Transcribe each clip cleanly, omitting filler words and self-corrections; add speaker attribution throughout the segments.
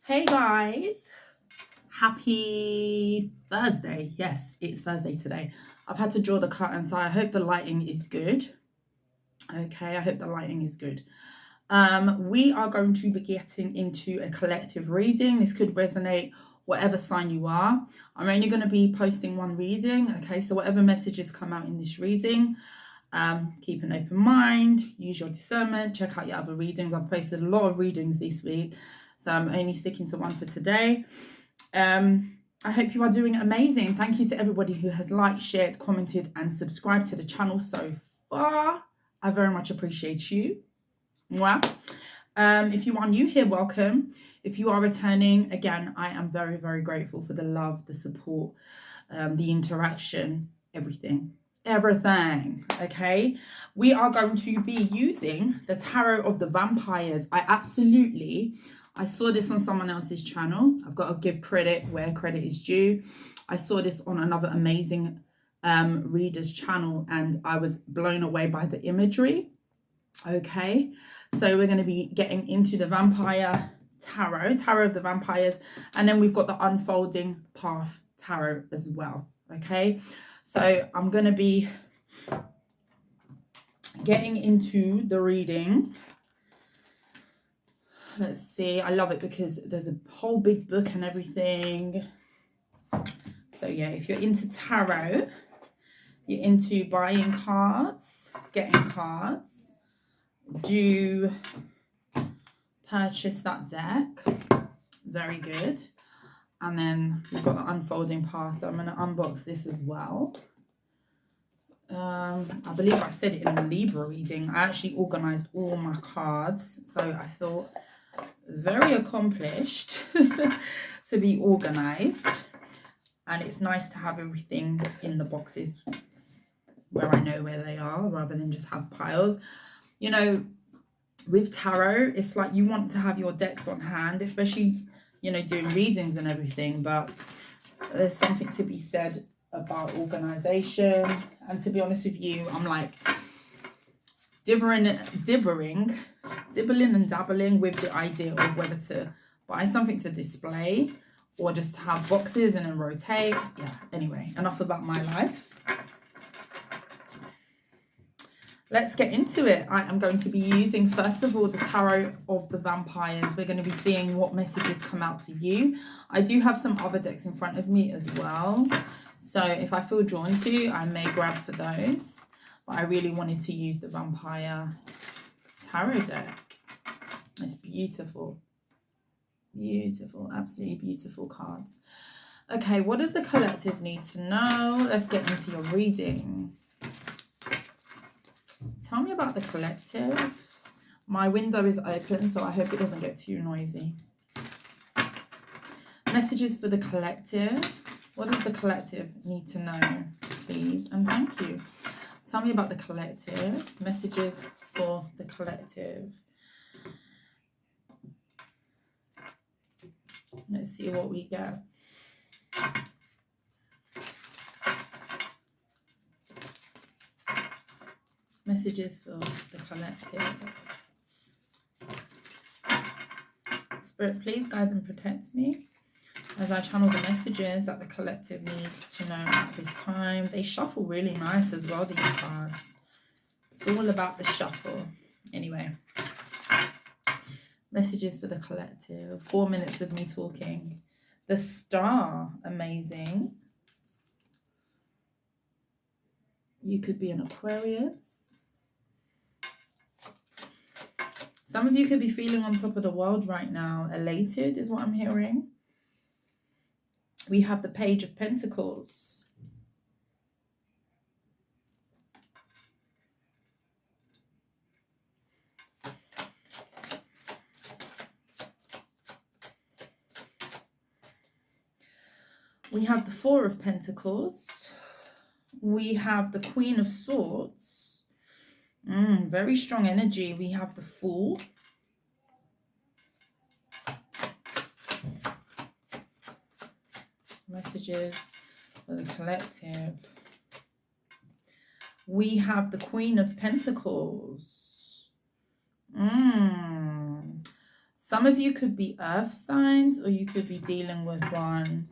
Speaker 1: Hey guys, happy Thursday. Yes, it's Thursday today. I've had to draw the curtain, so I hope the lighting is good. Okay, I hope the lighting is good. We are going to be getting into a collective reading. This could resonate whatever sign you are. I'm only going to be posting one reading. Okay, so whatever messages come out in this reading, keep an open mind, use your discernment, check out your other readings. I've posted a lot of readings this week, so I'm only sticking to one for today. I hope you are doing amazing. Thank you to everybody who has liked, shared, commented, and subscribed to the channel so far. I very much appreciate you. Mwah. If you are new here, welcome. If you are returning, again, I am very, very grateful for the love, the support, the interaction, everything. Okay, we are going to be using the Tarot of the Vampires. I saw this on someone else's channel. I've got to give credit where credit is due. I saw this on another amazing reader's channel and I was blown away by the imagery. Okay, so we're going to be getting into the Vampire Tarot of the Vampires, and then we've got the Unfolding Path Tarot as well. Okay, so I'm going to be getting into the reading. Let's see. I love it because there's a whole big book and everything. So yeah, if you're into tarot, you're into buying cards, getting cards, do purchase that deck. Very good. And then we've got the Unfolding Path. So I'm going to unbox this as well. I believe I said it in the Libra reading. I actually organized all my cards, so I feel very accomplished to be organized, and it's nice to have everything in the boxes where I know where they are rather than just have piles. You know, with tarot, it's like you want to have your decks on hand, especially, you know, doing readings and everything, but there's something to be said about organization. And to be honest with you, I'm like dibbling and dabbling with the idea of whether to buy something to display or just have boxes and then rotate. Yeah, anyway, enough about my life. Let's get into it. I am going to be using, first of all, the Tarot of the Vampires. We're going to be seeing what messages come out for you. I do have some other decks in front of me as well, so if I feel drawn to, I may grab for those. But I really wanted to use the Vampire Tarot deck. It's beautiful. Beautiful, absolutely beautiful cards. Okay, what does the collective need to know? Let's get into your reading. Tell me about the collective. My window is open, so I hope it doesn't get too noisy. Messages for the collective. What does the collective need to know, please? And thank you. Tell me about the collective. Messages for the collective. Let's see what we get. Messages for the collective. Spirit, please guide and protect me as I channel the messages that the collective needs to know at this time. They shuffle really nice as well, these cards. It's all about the shuffle. Anyway, messages for the collective. 4 minutes of me talking. The Star, amazing. You could be an Aquarius. Some of you could be feeling on top of the world right now. Elated is what I'm hearing. We have the Page of Pentacles. We have the Four of Pentacles. We have the Queen of Swords. Very strong energy. We have the Fool. Messages for the collective. We have the Queen of Pentacles. Some Some of you could be earth signs, or you could be dealing with one.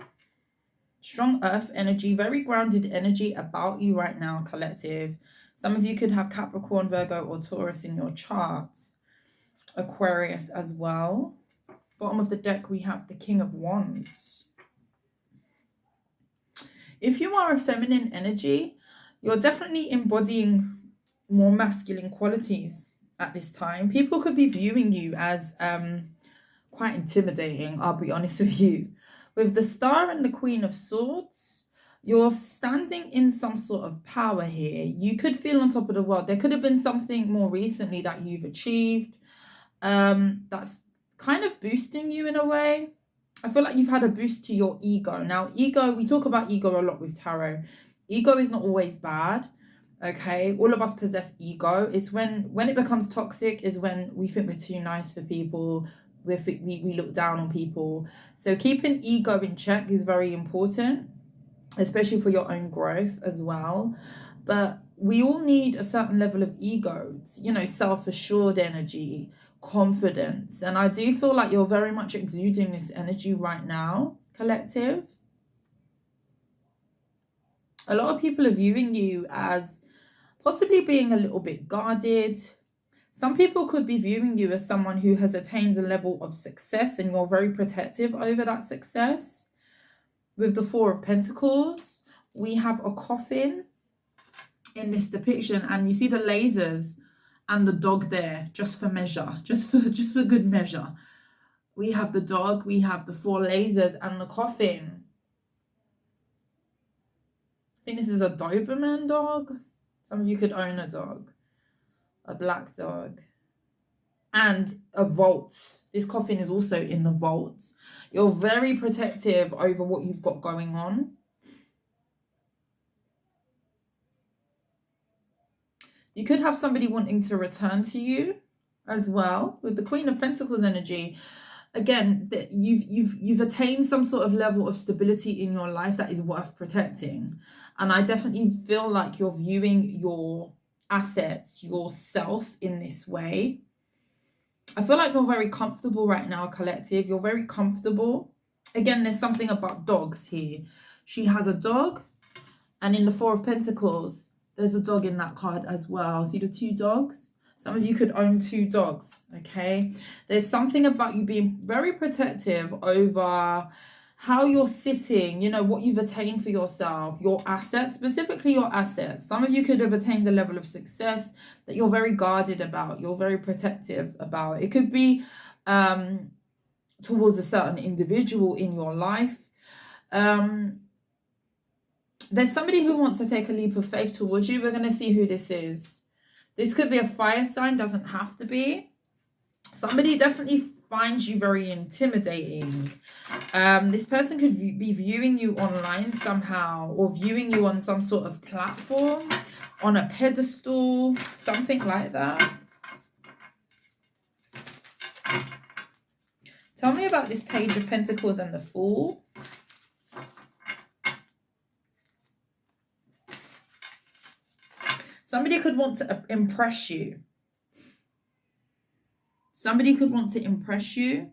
Speaker 1: Strong earth energy, very grounded energy about you right now, collective. Some of you could have Capricorn, Virgo, or Taurus in your charts. Aquarius as well. Bottom of the deck, we have the King of Wands. If you are a feminine energy, you're definitely embodying more masculine qualities at this time. People could be viewing you as quite intimidating, I'll be honest with you. With the Star and the Queen of Swords, you're standing in some sort of power here. You could feel on top of the world. There could have been something more recently that you've achieved that's kind of boosting you in a way. I feel like you've had a boost to your ego. Now, ego, we talk about ego a lot with tarot. Ego is not always bad. Okay, all of us possess ego. It's when it becomes toxic is when we think we're too nice for people. We look down on people. So keeping ego in check is very important, especially for your own growth as well. But we all need a certain level of ego, you know, self-assured energy, confidence. And I do feel like you're very much exuding this energy right now, collective. A lot of people are viewing you as possibly being a little bit guarded. Some people could be viewing you as someone who has attained a level of success and you're very protective over that success. With the Four of Pentacles, we have a coffin in this depiction, and you see the lasers and the dog there just for measure, just for good measure. We have the dog, we have the 4 lasers and the coffin. I think this is a Doberman dog. Some of you could own a dog, a black dog, and a vault. This coffin is also in the vault. You're very protective over what you've got going on. You could have somebody wanting to return to you as well. With the Queen of Pentacles energy, again, you've attained some sort of level of stability in your life that is worth protecting. And I definitely feel like you're viewing your assets, yourself in this way. I feel like you're very comfortable right now, collective. You're very comfortable. Again, there's something about dogs here. She has a dog, and in the Four of Pentacles, there's a dog in that card as well. See the 2 dogs? Some of you could own 2 dogs, okay? There's something about you being very protective over how you're sitting, you know, what you've attained for yourself, your assets, specifically your assets. Some of you could have attained a level of success that you're very guarded about, you're very protective about. It could be towards a certain individual in your life. There's somebody who wants to take a leap of faith towards you. We're going to see who this is. This could be a fire sign, doesn't have to be. Somebody definitely finds you very intimidating. This person could be viewing you online somehow, or viewing you on some sort of platform, on a pedestal, something like that. Tell me about this Page of Pentacles and the Fool. Somebody could want to impress you. Somebody could want to impress you.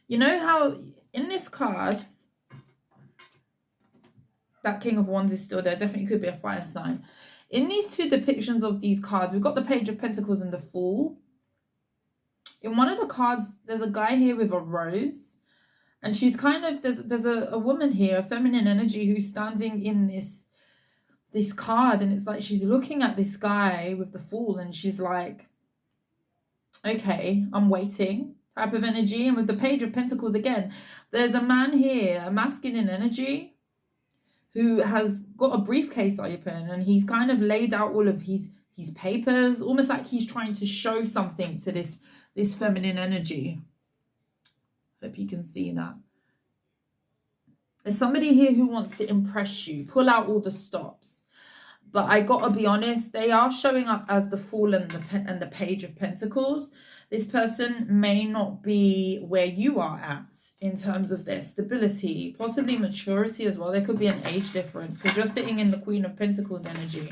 Speaker 1: You know how in this card, that King of Wands is still there. Definitely could be a fire sign. In these 2 depictions of these cards, we've got the Page of Pentacles and the Fool. In one of the cards, there's a guy here with a rose. And she's kind of, there's a woman here, a feminine energy, who's standing in this card, and it's like she's looking at this guy with the Fool, and she's like, okay, I'm waiting, type of energy. And with the Page of Pentacles again, there's a man here, a masculine energy, who has got a briefcase open, and he's kind of laid out all of his papers, almost like he's trying to show something to this feminine energy. Hope you can see that. There's somebody here who wants to impress you, pull out all the stops. But I gotta be honest, they are showing up as the Fool and the Page of Pentacles. This person may not be where you are at in terms of their stability, possibly maturity as well. There could be an age difference because you're sitting in the Queen of Pentacles energy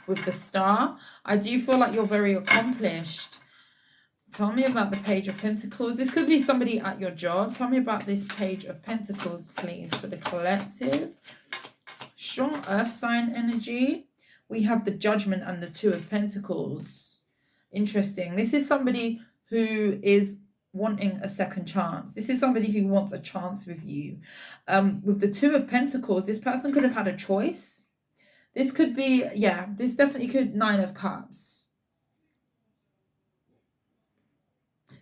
Speaker 1: with the Star. I do feel like you're very accomplished. Tell me about the Page of Pentacles. This could be somebody at your job. Tell me about this Page of Pentacles, please, for the collective. Strong earth sign energy. We have the Judgment and the Two of Pentacles. Interesting. This is somebody who is wanting a second chance. This is somebody who wants a chance with you. With the Two of Pentacles, this person could have had a choice. This could be, yeah, this definitely could, Nine of Cups.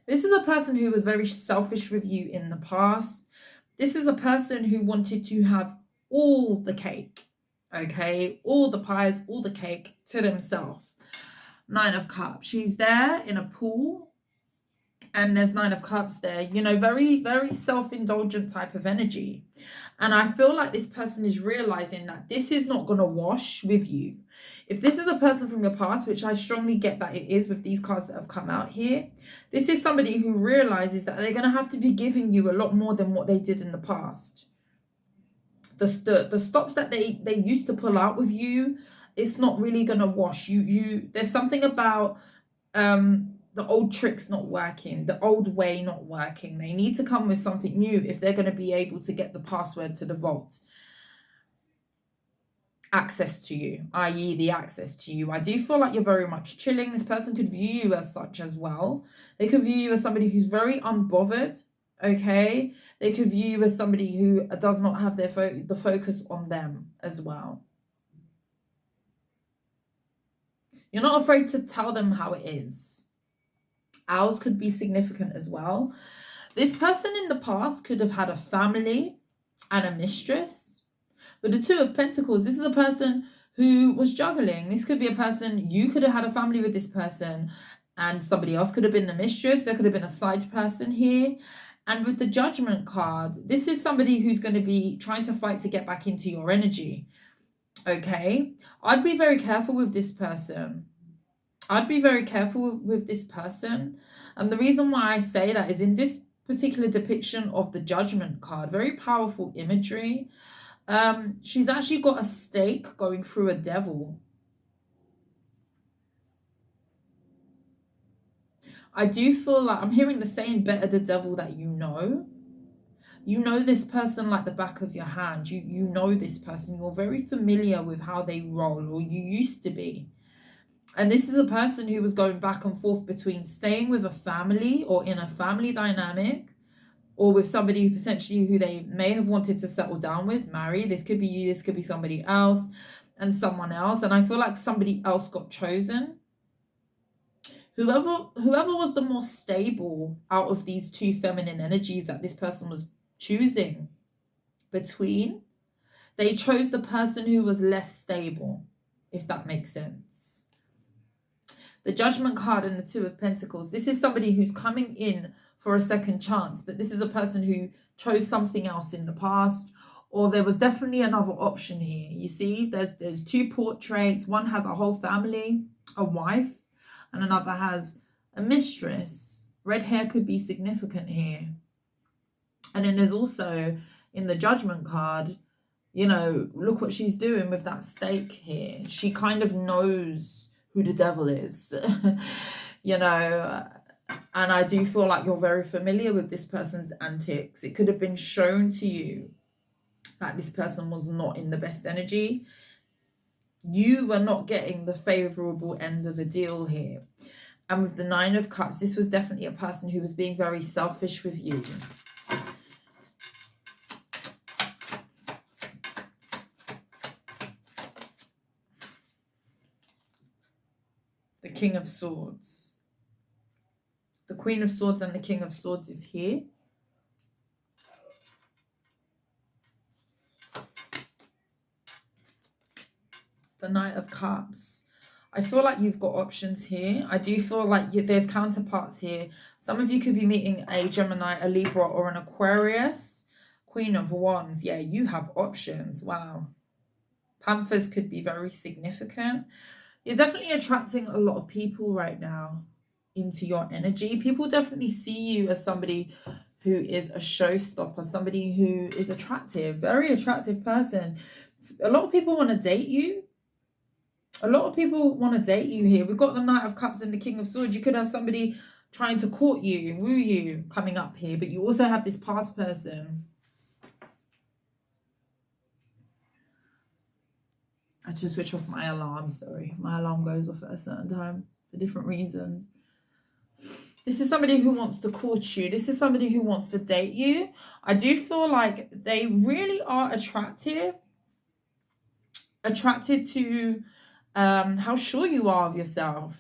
Speaker 1: This is a person who was very selfish with you in the past. This is a person who wanted to have all the cake, okay? All the pies, all the cake to themselves. Nine of Cups. She's there in a pool and there's Nine of Cups there. You know, very, very self-indulgent type of energy. And I feel like this person is realizing that this is not going to wash with you. If this is a person from your past, which I strongly get that it is with these cards that have come out here, this is somebody who realizes that they're going to have to be giving you a lot more than what they did in the past. The stops that they used to pull out with you, it's not really going to wash. There's something about the old tricks not working, the old way not working. They need to come with something new if they're going to be able to get the password to the vault. Access to you, i.e. the access to you. I do feel like you're very much chilling. This person could view you as such as well. They could view you as somebody who's very unbothered, okay? They could view you as somebody who does not have their the focus on them as well. You're not afraid to tell them how it is. Owls could be significant as well. This person in the past could have had a family and a mistress. But the Two of Pentacles, this is a person who was juggling. This could be a person, you could have had a family with this person and somebody else could have been the mistress. There could have been a side person here. And with the Judgment card, this is somebody who's going to be trying to fight to get back into your energy. Okay? I'd be very careful with this person. I'd be very careful with this person. And the reason why I say that is in this particular depiction of the Judgment card, very powerful imagery. She's actually got a stake going through a devil. I do feel like I'm hearing the saying, better the devil that you know. You know this person like the back of your hand. You know this person. You're very familiar with how they roll, or you used to be. And this is a person who was going back and forth between staying with a family or in a family dynamic, or with somebody who potentially who they may have wanted to settle down with, marry. This could be you, this could be somebody else and someone else. And I feel like somebody else got chosen. Whoever was the more stable out of these two feminine energies that this person was choosing between, they chose the person who was less stable, if that makes sense. The Judgment card and the Two of Pentacles. This is somebody who's coming in for a second chance, but this is a person who chose something else in the past, or there was definitely another option here. You see, there's two portraits. One has a whole family, a wife, and another has a mistress. Red hair could be significant here. And then there's also, in the Judgment card, you know, look what she's doing with that stake here. She kind of knows who the devil is, you know, and I do feel like you're very familiar with this person's antics. It could have been shown to you that this person was not in the best energy. You were not getting the favorable end of a deal here. And with the Nine of Cups, this was definitely a person who was being very selfish with you. The King of Swords. The Queen of Swords and the King of Swords is here. The Knight of Cups. I feel like you've got options here. I do feel like there's counterparts here. Some of you could be meeting a Gemini, a Libra, or an Aquarius. Queen of Wands. Yeah, you have options. Wow. Panthers could be very significant. You're definitely attracting a lot of people right now into your energy. People definitely see you as somebody who is a showstopper, somebody who is attractive, very attractive person. A lot of people want to date you. A lot of people want to date you here. We've got the Knight of Cups and the King of Swords. You could have somebody trying to court you, woo you coming up here. But you also have this past person. I had to switch off my alarm, sorry. My alarm goes off at a certain time for different reasons. This is somebody who wants to court you. This is somebody who wants to date you. I do feel like they really are attracted to how sure you are of yourself.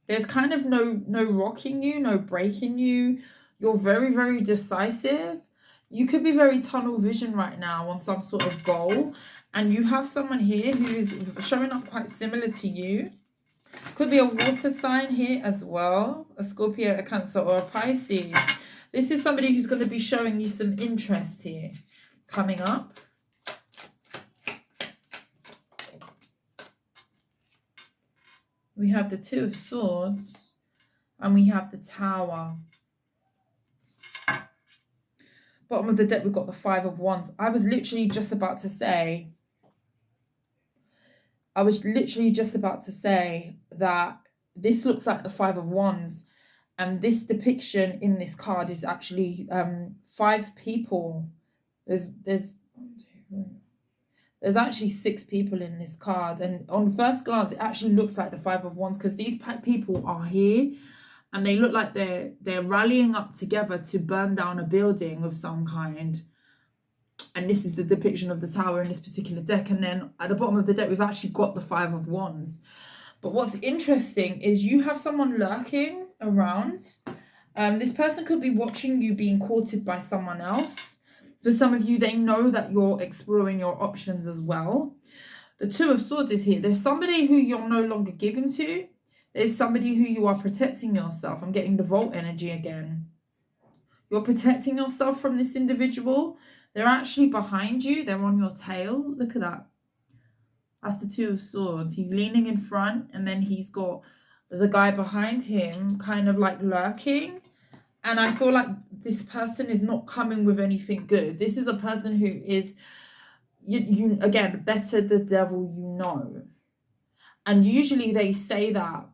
Speaker 1: There's kind of no rocking you, no breaking you. You're very, very decisive. You could be very tunnel vision right now on some sort of goal. And you have someone here who's showing up quite similar to you. Could be a water sign here as well. A Scorpio, a Cancer, or a Pisces. This is somebody who's going to be showing you some interest here coming up. We have the Two of Swords and we have the Tower. Bottom of the deck, we've got the Five of Wands. I was literally just about to say that this looks like the Five of Wands, and this depiction in this card is actually 5 people. There's actually 6 people in this card, and on first glance it actually looks like the Five of Wands, because these people are here and they look like they're rallying up together to burn down a building of some kind. And this is the depiction of the Tower in this particular deck. And then at the bottom of the deck, we've actually got the Five of Wands. But what's interesting is you have someone lurking around. This person could be watching you being courted by someone else. For some of you, they know that you're exploring your options as well. The Two of Swords is here. There's somebody who you're no longer giving to. There's somebody who you are protecting yourself. I'm getting the Vault energy again. You're protecting yourself from this individual. They're actually behind you. They're on your tail. Look at that. That's the Two of Swords. He's leaning in front, and then he's got the guy behind him kind of like lurking. And I feel like this person is not coming with anything good. This is a person who is, you again, better the devil you know. And usually they say that.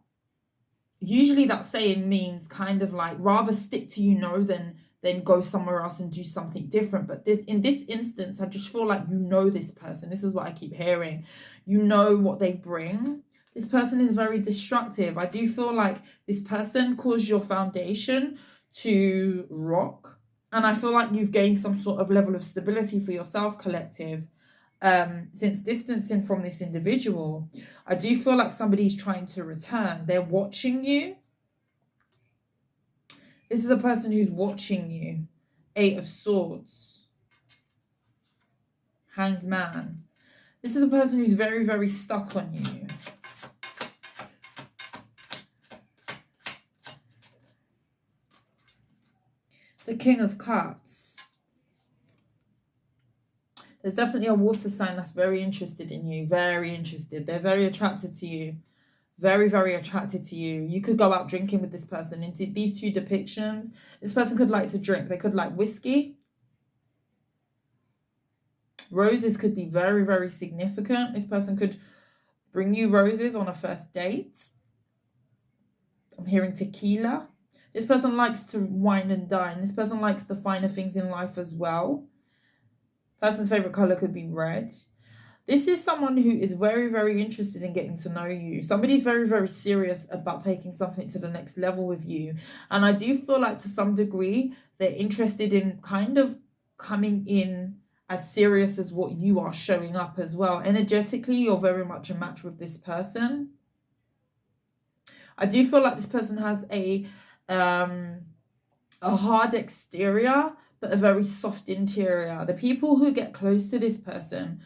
Speaker 1: Usually that saying means kind of like rather stick to than go somewhere else and do something different. But in this instance, I just feel like you know this person. This is what I keep hearing. You know what they bring. This person is very destructive. I do feel like this person caused your foundation to rock. And I feel like you've gained some sort of level of stability for yourself, collective, since distancing from this individual. I do feel like somebody's trying to return. They're watching you. This is a person who's watching you. 8 of Swords. Hanged Man. This is a person who's very, very stuck on you. The King of Cups. There's definitely a water sign that's very interested in you. Very interested. They're very attracted to you. Very, very attracted to you. You could go out drinking with this person. Into these 2 depictions, this person could like to drink. They could like whiskey. Roses could be very, very significant. This person could bring you roses on a first date. I'm hearing tequila. This person likes to wine and dine. This person likes the finer things in life as well. Person's favorite color could be red. This is someone who is very, very interested in getting to know you. Somebody's very, very serious about taking something to the next level with you. And I do feel like to some degree, they're interested in kind of coming in as serious as what you are showing up as well. Energetically, you're very much a match with this person. I do feel like this person has a hard exterior, but a very soft interior. The people who get close to this person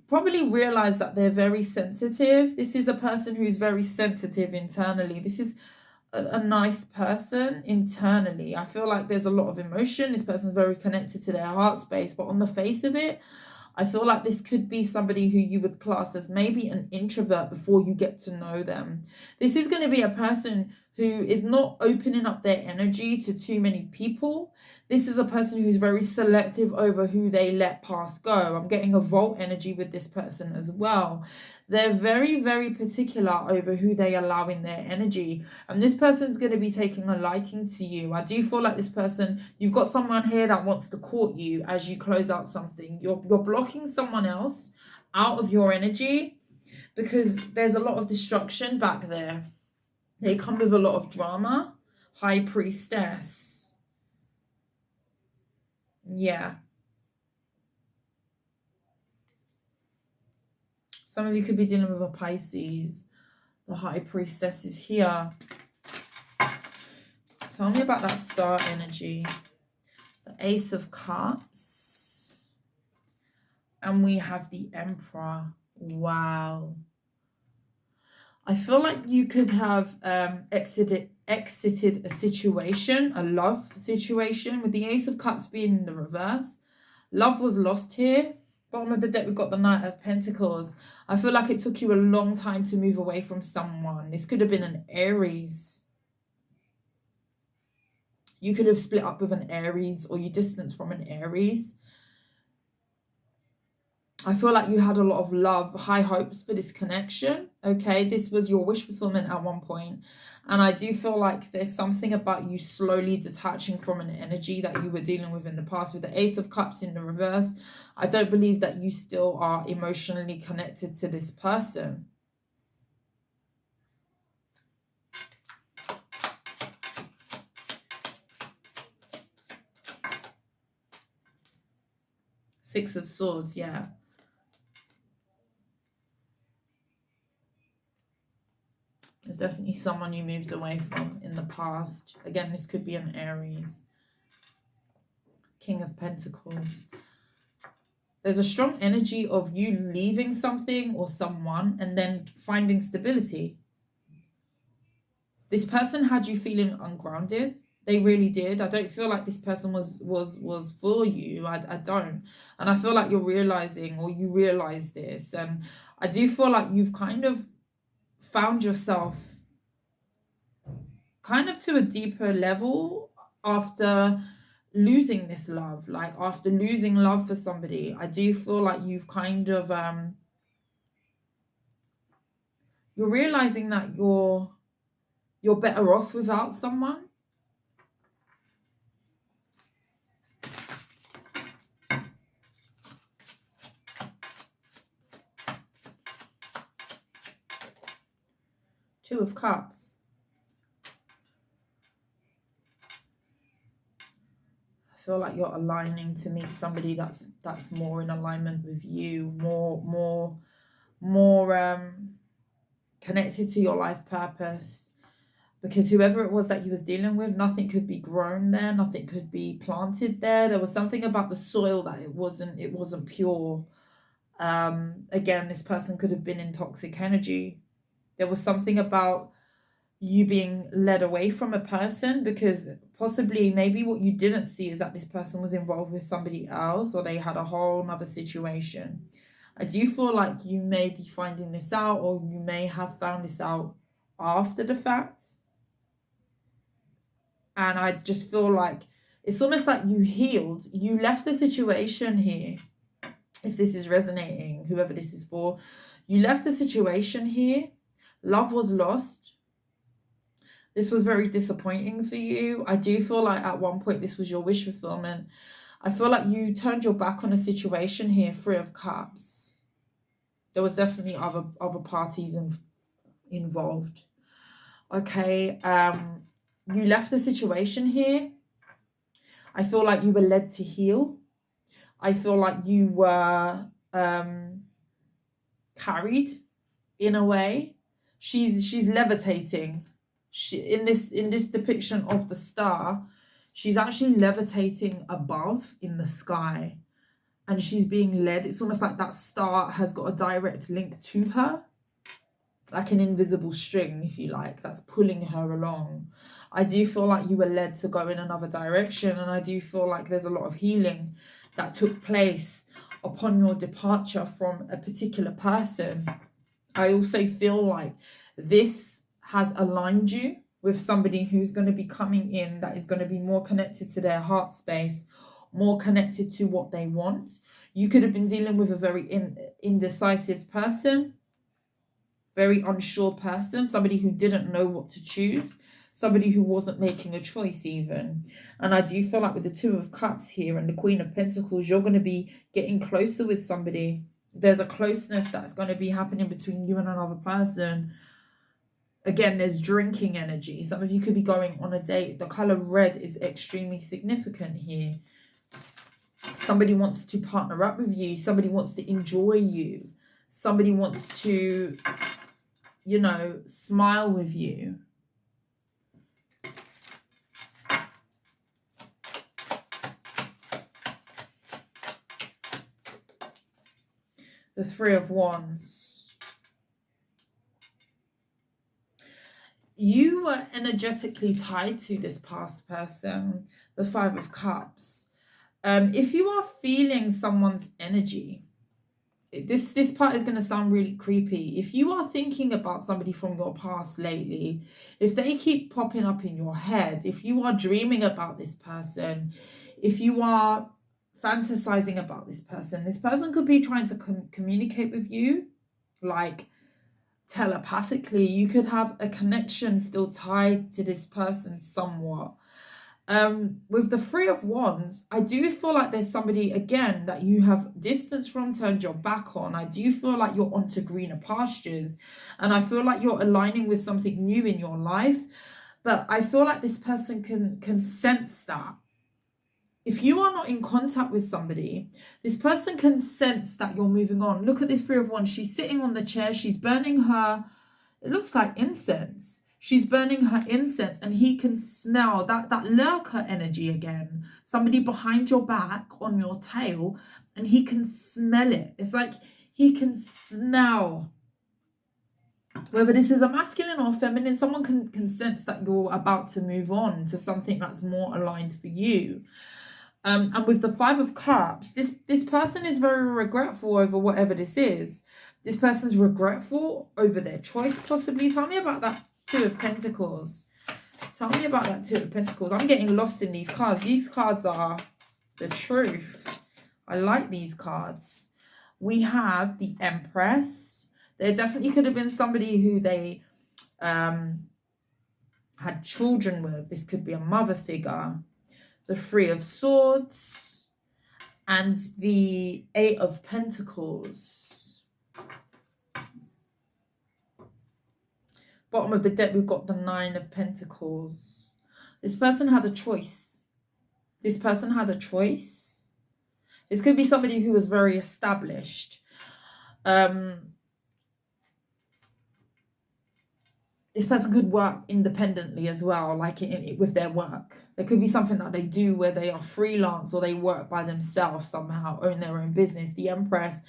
Speaker 1: probably realize that they're very sensitive. This is a person who's very sensitive internally. This is a nice person internally. I feel like there's a lot of emotion. This person's very connected to their heart space, but on the face of it, I feel like this could be somebody who you would class as maybe an introvert before you get to know them. This is going to be a person who is not opening up their energy to too many people. This is a person who's very selective over who they let pass go. I'm getting a vault energy with this person as well. They're very, very particular over who they allow in their energy. And this person's going to be taking a liking to you. I do feel like this person, you've got someone here that wants to court you as you close out something. You're blocking someone else out of your energy because there's a lot of destruction back there. They come with a lot of drama. High Priestess. Yeah. Some of you could be dealing with a Pisces. The High Priestess is here. Tell me about that star energy. The Ace of Cups. And we have the Emperor. Wow. I feel like you could have exited a situation, a love situation, with the Ace of Cups being in the reverse. Love was lost here. Bottom of the deck, we've got the Knight of Pentacles. I feel like it took you a long time to move away from someone. This could have been an Aries. You could have split up with an Aries, or you distanced from an Aries. I feel like you had a lot of love, high hopes for this connection, okay? This was your wish fulfillment at one point. And I do feel like there's something about you slowly detaching from an energy that you were dealing with in the past. With the Ace of Cups in the reverse, I don't believe that you still are emotionally connected to this person. Six of Swords, yeah. There's definitely someone you moved away from in the past. Again, this could be an Aries. King of Pentacles. There's a strong energy of you leaving something or someone and then finding stability. This person had you feeling ungrounded. They really did. I don't feel like this person was for you. I don't. And I feel like you're realizing, or you realize this. And I do feel like you've kind of found yourself kind of to a deeper level after losing this love. Like after losing love for somebody, I do feel like you've kind of you're realizing that you're better off without someone. Two of Cups. I feel like you're aligning to meet somebody that's more in alignment with you, more connected to your life purpose. Because whoever it was that he was dealing with, nothing could be grown there, nothing could be planted there. There was something about the soil that it wasn't pure. Again, this person could have been in toxic energy. There was something about you being led away from a person, because possibly maybe what you didn't see is that this person was involved with somebody else, or they had a whole nother situation. I do feel like you may be finding this out, or you may have found this out after the fact. And I just feel like it's almost like you healed. You left the situation here. If this is resonating, whoever this is for, you left the situation here. Love was lost. This was very disappointing for you. I do feel like at one point this was your wish fulfillment. I feel like you turned your back on a situation here. Three of Cups. There was definitely other parties involved. Okay. You left the situation here. I feel like you were led to heal. I feel like you were carried in a way. She's levitating. In this depiction of the star, she's actually levitating above in the sky, and she's being led. It's almost like that star has got a direct link to her, like an invisible string, if you like, that's pulling her along. I do feel like you were led to go in another direction, and I do feel like there's a lot of healing that took place upon your departure from a particular person. I also feel like this has aligned you with somebody who's going to be coming in that is going to be more connected to their heart space, more connected to what they want. You could have been dealing with a very indecisive person, very unsure person, somebody who didn't know what to choose, somebody who wasn't making a choice even. And I do feel like with the Two of Cups here and the Queen of Pentacles, you're going to be getting closer with somebody. There's a closeness that's going to be happening between you and another person. Again, there's drinking energy. Some of you could be going on a date. The color red is extremely significant here. Somebody wants to partner up with you. Somebody wants to enjoy you. Somebody wants to, you know, smile with you. The Three of Wands. You were energetically tied to this past person. The Five of Cups. If you are feeling someone's energy, this part is going to sound really creepy. If you are thinking about somebody from your past lately, if they keep popping up in your head, if you are dreaming about this person, if you are fantasizing about this person could be trying to communicate with you, like telepathically. You could have a connection still tied to this person somewhat. With the Three of Wands, I do feel like there's somebody, again, that you have distanced from, turned your back on. I do feel like you're onto greener pastures, and I feel like you're aligning with something new in your life. But I feel like this person can sense that. If you are not in contact with somebody, this person can sense that you're moving on. Look at this Three of Wands. She's sitting on the chair. She's burning her, it looks like incense. She's burning her incense, and he can smell that lurker energy again. Somebody behind your back on your tail, and he can smell it. It's like he can smell. Whether this is a masculine or feminine, someone can sense that you're about to move on to something that's more aligned for you. And with the Five of Cups, this person is very regretful over whatever this is. This person's regretful over their choice, possibly. Tell me about that Two of Pentacles. Tell me about that Two of Pentacles. I'm getting lost in these cards. These cards are the truth. I like these cards. We have the Empress. There definitely could have been somebody who they had children with. This could be a mother figure. The Three of Swords. And the Eight of Pentacles. Bottom of the deck, we've got the Nine of Pentacles. This person had a choice. This person had a choice. This could be somebody who was very established. This person could work independently as well, like with their work. There could be something that they do where they are freelance or they work by themselves somehow, own their own business. The Empress.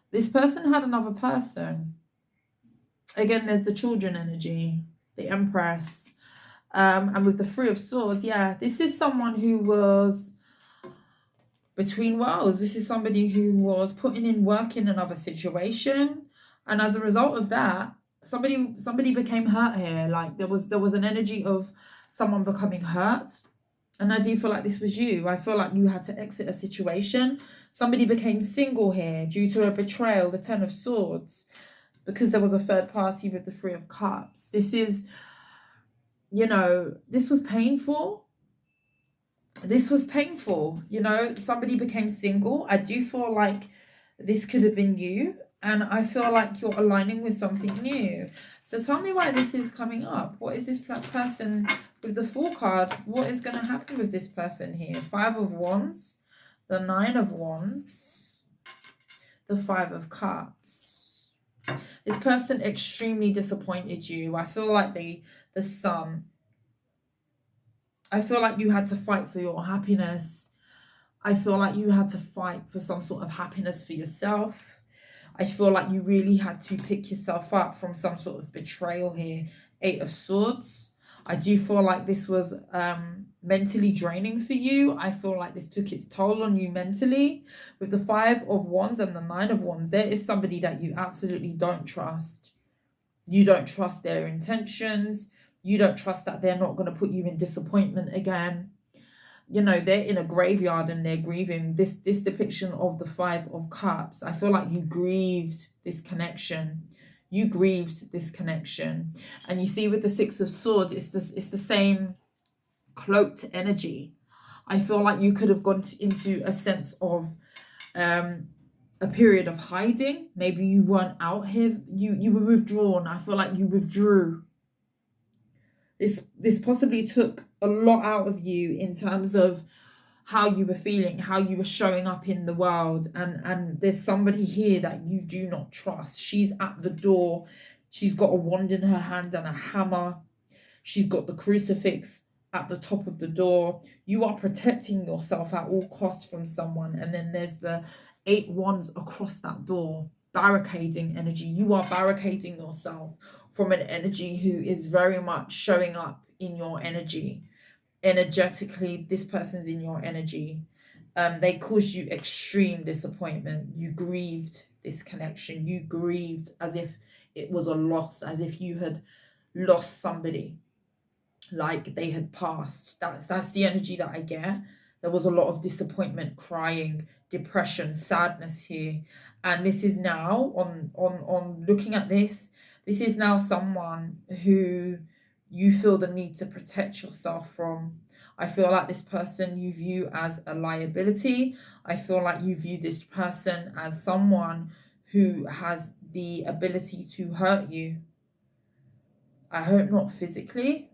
Speaker 1: This person had another person. Again, there's the children energy, the Empress. And with the Three of Swords, yeah, this is someone who was between worlds. This is somebody who was putting in work in another situation. And as a result of that, somebody became hurt here. Like there was an energy of someone becoming hurt. And I do feel like this was you. I feel like you had to exit a situation. Somebody became single here due to a betrayal, the Ten of Swords. Because there was a third party with the Three of Cups. This is, you know, this was painful. This was painful. You know, somebody became single. I do feel like this could have been you. And I feel like you're aligning with something new. So tell me why this is coming up. What is this person with the Fool card? What is going to happen with this person here? Five of Wands, the Nine of Wands, the Five of Cups. This person extremely disappointed you. I feel like the Sun. I feel like you had to fight for your happiness. I feel like you had to fight for some sort of happiness for yourself. I feel like you really had to pick yourself up from some sort of betrayal here. Eight of Swords. I do feel like this was mentally draining for you. I feel like this took its toll on you mentally. With the Five of Wands and the Nine of Wands, there is somebody that you absolutely don't trust. You don't trust their intentions. You don't trust that they're not going to put you in disappointment again. You know, they're in a graveyard and they're grieving. This depiction of the 5 of Cups, I feel like you grieved this connection. You grieved this connection. And you see with the 6 of Swords, it's the same cloaked energy. I feel like you could have gone into a sense of a period of hiding. Maybe you weren't out here. You were withdrawn. I feel like you withdrew. This possibly took a lot out of you in terms of how you were feeling, how you were showing up in the world. And there's somebody here that you do not trust. She's at the door. She's got a wand in her hand and a hammer. She's got the crucifix at the top of the door. You are protecting yourself at all costs from someone. And then there's the 8 wands across that door. Barricading energy. You are barricading yourself from an energy who is very much showing up in your energy. Energetically, this person's in your energy. They caused you extreme disappointment. You grieved this connection. You grieved as if it was a loss, as if you had lost somebody, like they had passed. That's the energy that I get. There was a lot of disappointment, crying, depression, sadness here. And this is now on looking at this is now someone who you feel the need to protect yourself from. I feel like this person you view as a liability. I feel like you view this person as someone who has the ability to hurt you. I hope not physically.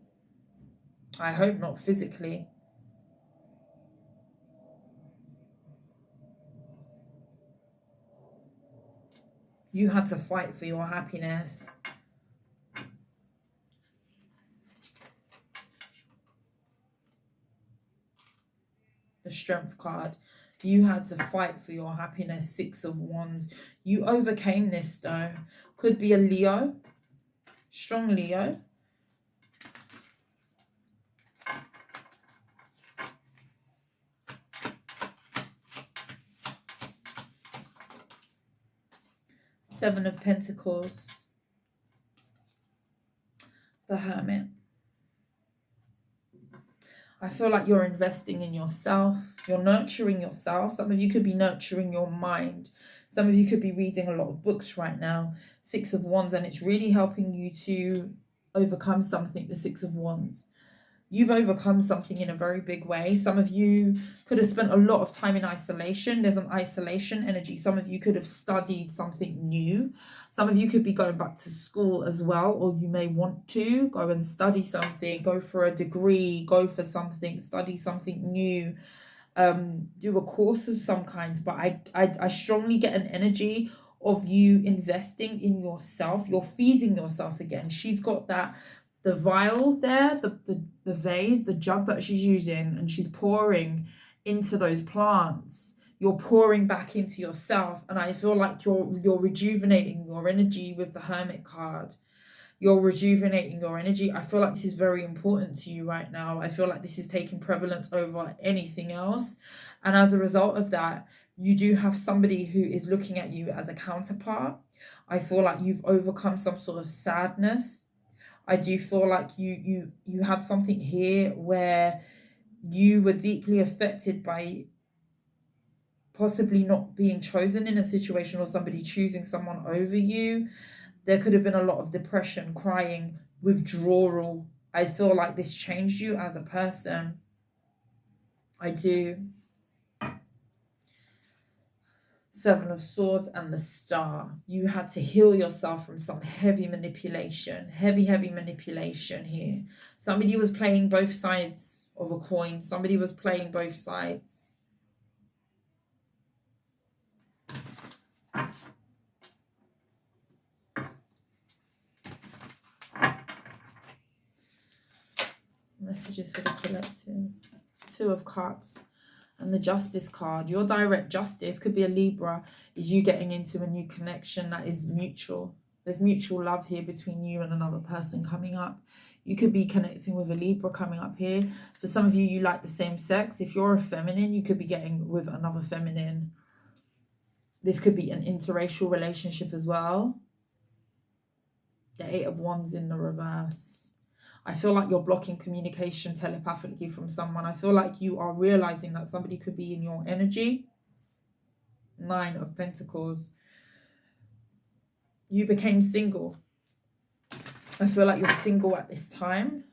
Speaker 1: I hope not physically. You had to fight for your happiness. The Strength card. You had to fight for your happiness. 6 of Wands. You overcame this though. Could be a Leo. Strong Leo. Seven of Pentacles. The Hermit. I feel like you're investing in yourself. You're nurturing yourself. Some of you could be nurturing your mind. Some of you could be reading a lot of books right now. 6 of Wands, and it's really helping you to overcome something, the 6 of Wands. You've overcome something in a very big way. Some of you could have spent a lot of time in isolation. There's an isolation energy. Some of you could have studied something new. Some of you could be going back to school as well, or you may want to go and study something, go for a degree, go for something, study something new, do a course of some kind. But I strongly get an energy of you investing in yourself. You're feeding yourself again. She's got that, the vial there, the vase, the jug that she's using, and she's pouring into those plants. You're pouring back into yourself, and I feel like you're rejuvenating your energy with the Hermit card. You're rejuvenating your energy. I feel like this is very important to you right now. I feel like this is taking prevalence over anything else, and as a result of that, you do have somebody who is looking at you as a counterpart. I feel like you've overcome some sort of sadness. I do feel like you had something here where you were deeply affected by possibly not being chosen in a situation, or somebody choosing someone over you. There could have been a lot of depression, crying, withdrawal. I feel like this changed you as a person. I do. 7 of Swords and the Star. You had to heal yourself from some heavy manipulation. Heavy manipulation here. Somebody was playing both sides of a coin. Somebody was playing both sides. Messages for the collective. 2 of Cups. And the Justice card. Your direct justice, could be a Libra, is you getting into a new connection that is mutual. There's mutual love here between you and another person coming up. You could be connecting with a Libra coming up here. For some of you, you like the same sex. If you're a feminine, you could be getting with another feminine. This could be an interracial relationship as well. The 8 of Wands in the reverse. I feel like you're blocking communication telepathically from someone. I feel like you are realizing that somebody could be in your energy. 9 of Pentacles. You became single. I feel like you're single at this time.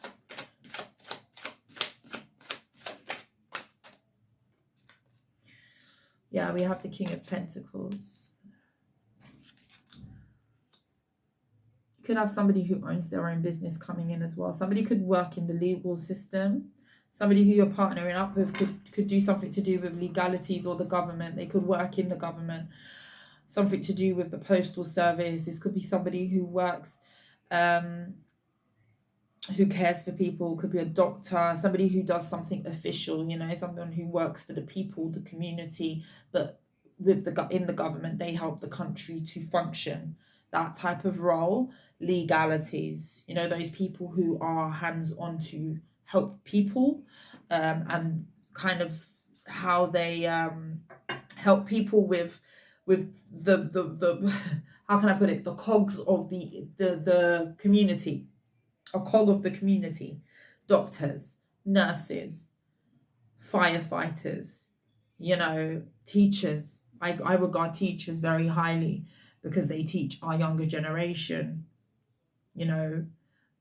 Speaker 1: Yeah, we have the King of Pentacles. You could have somebody who owns their own business coming in as well. Somebody could work in the legal system. Somebody who you're partnering up with could do something to do with legalities or the government. They could work in the government. Something to do with the postal service. This could be somebody who works, who cares for people. Could be a doctor, somebody who does something official, you know, someone who works for the people, the community, but with in the government, they help the country to function. That type of role. Legalities, you know, those people who are hands-on to help people, and kind of how they help people with the how can I put it, the cogs of the community, a cog of the community. Doctors, nurses, firefighters, you know, teachers. I regard teachers very highly because they teach our younger generation, you know,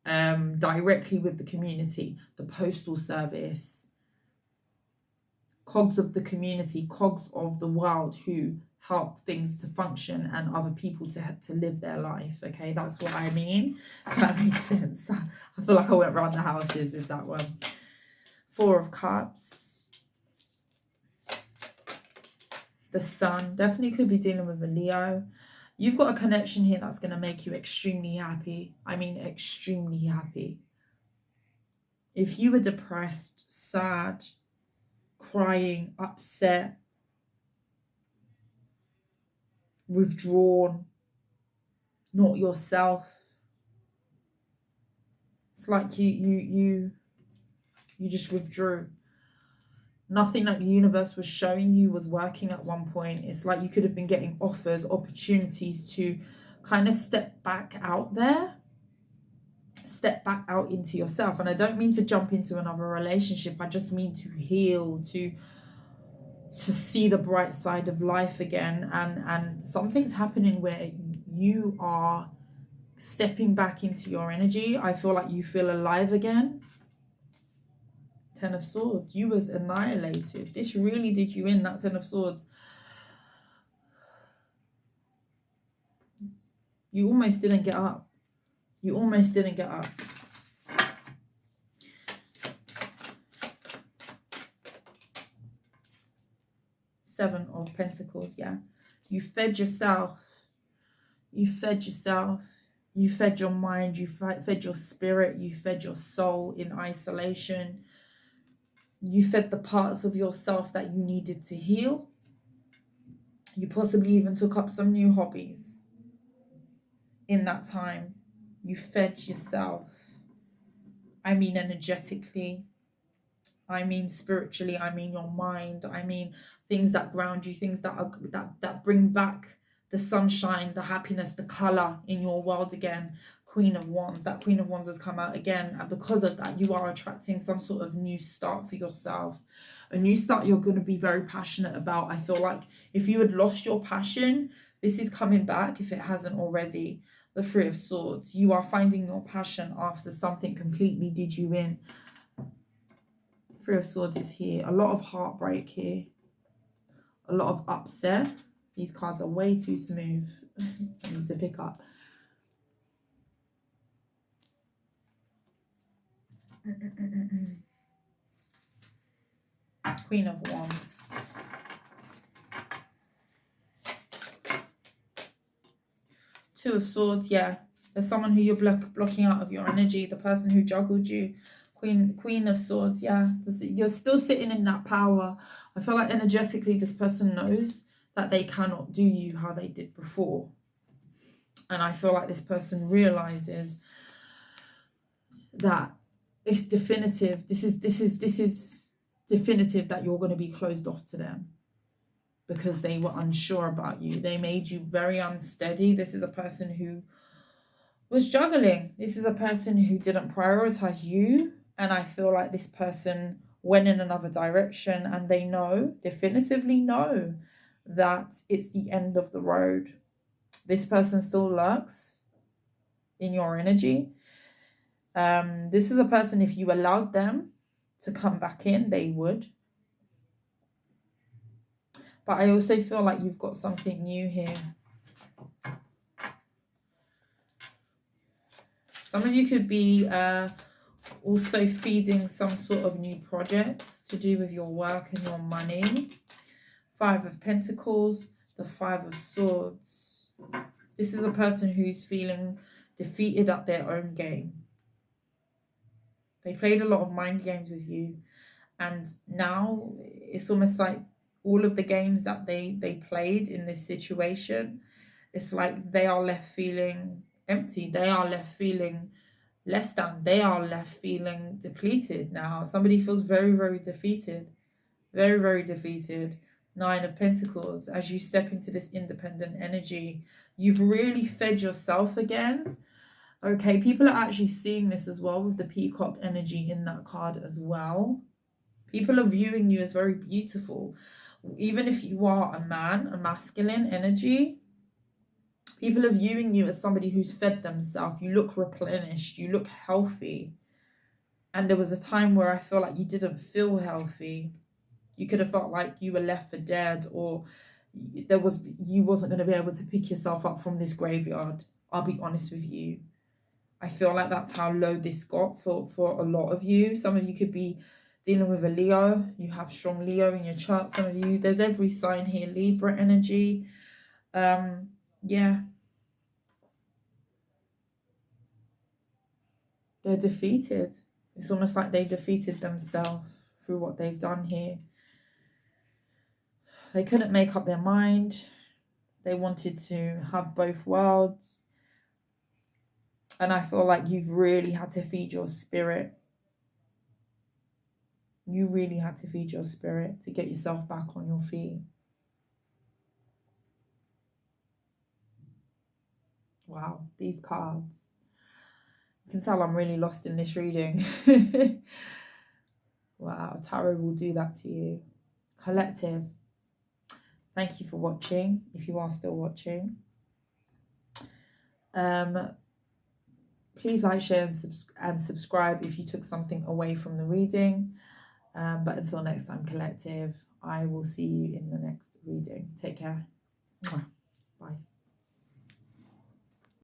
Speaker 1: directly with the community. The postal service, cogs of the community, cogs of the world who help things to function and other people to live their life. Okay, that's what I mean. That makes sense. I feel like I went around the houses with that one. 4 of Cups. The Sun. Definitely could be dealing with a Leo. You've got a connection here that's going to make you extremely happy. I mean, extremely happy. If you were depressed, sad, crying, upset, withdrawn, not yourself, it's like you just withdrew. Nothing that the universe was showing you was working at one point. It's like you could have been getting offers, opportunities to kind of step back out there, step back out into yourself. And I don't mean to jump into another relationship. I just mean to heal, to see the bright side of life again. And something's happening where you are stepping back into your energy. I feel like you feel alive again. 10 of Swords. You was annihilated. This really did you in, that 10 of Swords. You almost didn't get up. You almost didn't get up. Seven of Pentacles, yeah. You fed yourself. You fed yourself. You fed your mind. You fed your spirit. You fed your soul in isolation. You fed the parts of yourself that you needed to heal. You possibly even took up some new hobbies in that time. You fed yourself. I mean energetically. I mean spiritually. I mean your mind. I mean things that ground you, things that are that bring back the sunshine, the happiness, the color in your world again. Queen of Wands. That Queen of Wands has come out again, and because of that, you are attracting some sort of new start for yourself. A new start you're going to be very passionate about. I feel like if you had lost your passion, this is coming back if it hasn't already. The 3 of Swords. You are finding your passion after something completely did you in. 3 of Swords is here. A lot of heartbreak here. A lot of upset. These cards are way too smooth. I need to pick up. Queen of Wands. Two of Swords, yeah. There's someone who you're blocking out of your energy. The person who juggled you. Queen of Swords, yeah. You're still sitting in that power. I feel like energetically this person knows that they cannot do you how they did before. And I feel like this person realizes that it's definitive. This is definitive that you're going to be closed off to them because they were unsure about you. They made you very unsteady. This is a person who was juggling. This is a person who didn't prioritize you. And I feel like this person went in another direction, and they know, definitively know, that it's the end of the road. This person still lurks in your energy. This is a person, if you allowed them to come back in, they would. But I also feel like you've got something new here. Some of you could be also feeding some sort of new projects to do with your work and your money. 5 of Pentacles, the 5 of Swords. This is a person who's feeling defeated at their own game. They played a lot of mind games with you. And now it's almost like all of the games that they played in this situation, it's like they are left feeling empty. They are left feeling less than. They are left feeling depleted now. Somebody feels very, very defeated. Very, very defeated. 9 of Pentacles. As you step into this independent energy, you've really fed yourself again. Okay, people are actually seeing this as well with the peacock energy in that card as well. People are viewing you as very beautiful. Even if you are a man, a masculine energy, people are viewing you as somebody who's fed themselves. You look replenished. You look healthy. And there was a time where I feel like you didn't feel healthy. You could have felt like you were left for dead, or you wasn't going to be able to pick yourself up from this graveyard. I'll be honest with you. I feel like that's how low this got for a lot of you. Some of you could be dealing with a Leo. You have strong Leo in your chart. Some of you, there's every sign here. Libra energy. Yeah. They're defeated. It's almost like they defeated themselves through what they've done here. They couldn't make up their mind. They wanted to have both worlds. And I feel like you've really had to feed your spirit. You really had to feed your spirit to get yourself back on your feet. Wow, these cards. You can tell I'm really lost in this reading. Wow, tarot will do that to you. Collective. Thank you for watching, if you are still watching. Please like, share, and subscribe if you took something away from the reading. But until next time, collective, I will see you in the next reading. Take care. Bye.